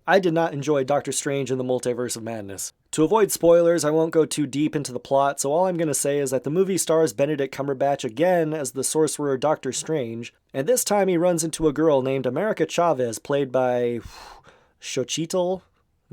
I did not enjoy Doctor Strange in the Multiverse of Madness. To avoid spoilers, I won't go too deep into the plot, so all I'm going to say is that the movie stars Benedict Cumberbatch again as the sorcerer Doctor Strange, and this time he runs into a girl named America Chavez, played by Xochitl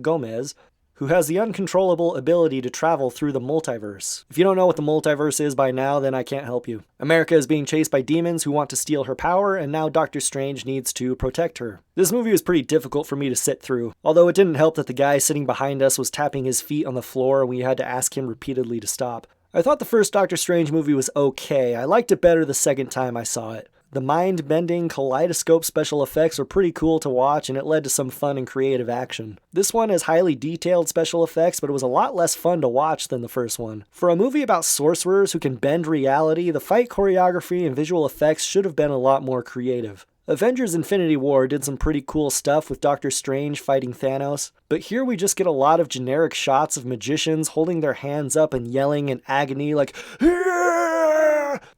Gomez, who has the uncontrollable ability to travel through the multiverse. If you don't know what the multiverse is by now, then I can't help you. America is being chased by demons who want to steal her power, and now Doctor Strange needs to protect her. This movie was pretty difficult for me to sit through, although it didn't help that the guy sitting behind us was tapping his feet on the floor and we had to ask him repeatedly to stop. I thought the first Doctor Strange movie was okay. I liked it better the second time I saw it. The mind-bending kaleidoscope special effects were pretty cool to watch, and it led to some fun and creative action. This one has highly detailed special effects, but it was a lot less fun to watch than the first one. For a movie about sorcerers who can bend reality, the fight choreography and visual effects should have been a lot more creative. Avengers Infinity War did some pretty cool stuff with Doctor Strange fighting Thanos, but here we just get a lot of generic shots of magicians holding their hands up and yelling in agony like,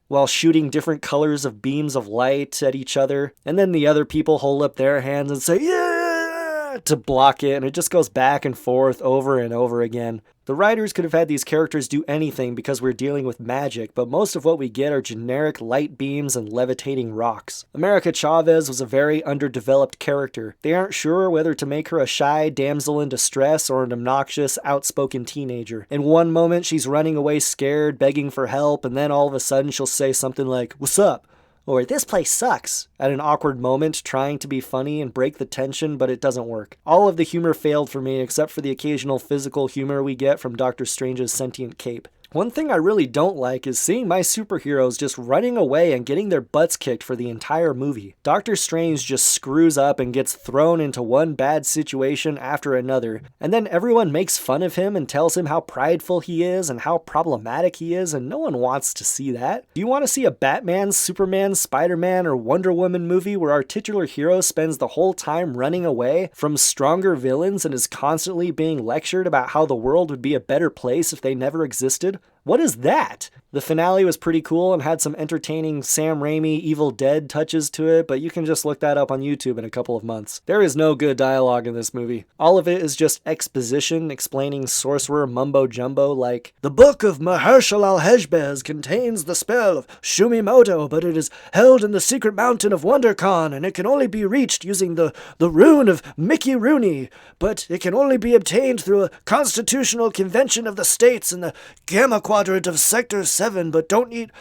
while shooting different colors of beams of light at each other, and then the other people hold up their hands and say, yeah, to block it, and it just goes back and forth over and over again. The writers could have had these characters do anything because we're dealing with magic, but most of what we get are generic light beams and levitating rocks. America Chavez was a very underdeveloped character. They aren't sure whether to make her a shy damsel in distress or an obnoxious, outspoken teenager. In one moment, she's running away scared, begging for help, and then all of a sudden she'll say something like, "What's up?" Or, "This place sucks," at an awkward moment, trying to be funny and break the tension, but it doesn't work. All of the humor failed for me, except for the occasional physical humor we get from Doctor Strange's sentient cape. One thing I really don't like is seeing my superheroes just running away and getting their butts kicked for the entire movie. Doctor Strange just screws up and gets thrown into one bad situation after another, and then everyone makes fun of him and tells him how prideful he is and how problematic he is, and no one wants to see that. Do you want to see a Batman, Superman, Spider-Man, or Wonder Woman movie where our titular hero spends the whole time running away from stronger villains and is constantly being lectured about how the world would be a better place if they never existed? What is that? The finale was pretty cool and had some entertaining Sam Raimi Evil Dead touches to it, but you can just look that up on YouTube in a couple of months. There is no good dialogue in this movie. All of it is just exposition explaining sorcerer mumbo-jumbo like, "The book of Mahershala al-Hejbez contains the spell of Shumimoto, but it is held in the secret mountain of WonderCon, and it can only be reached using the rune of Mickey Rooney, but it can only be obtained through a constitutional convention of the states in the Gamma Quadrant of Sector 7, but don't eat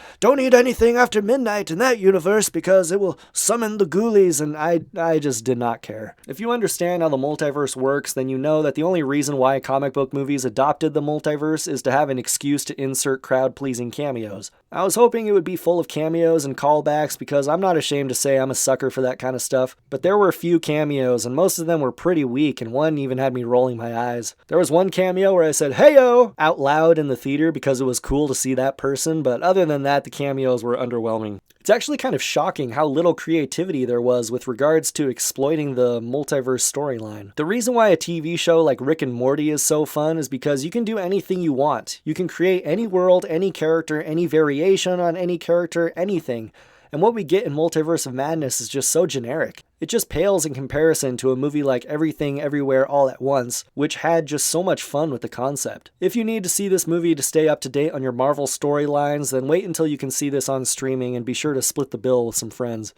anything after midnight in that universe because it will summon the ghoulies," and I just did not care. If you understand how the multiverse works, then you know that the only reason why comic book movies adopted the multiverse is to have an excuse to insert crowd-pleasing cameos. I was hoping it would be full of cameos and callbacks because I'm not ashamed to say I'm a sucker for that kind of stuff, but there were a few cameos and most of them were pretty weak, and one even had me rolling my eyes. There was one cameo where I said "Heyo" out loud in the theater because it was cool to see that person, but other than that, the cameos were underwhelming. It's actually kind of shocking how little creativity there was with regards to exploiting the multiverse storyline. The reason why a TV show like Rick and Morty is so fun is because you can do anything you want. You can create any world, any character, any variation on any character, anything. And what we get in Multiverse of Madness is just so generic. It just pales in comparison to a movie like Everything Everywhere All at Once, which had just so much fun with the concept. If you need to see this movie to stay up to date on your Marvel storylines, then wait until you can see this on streaming and be sure to split the bill with some friends.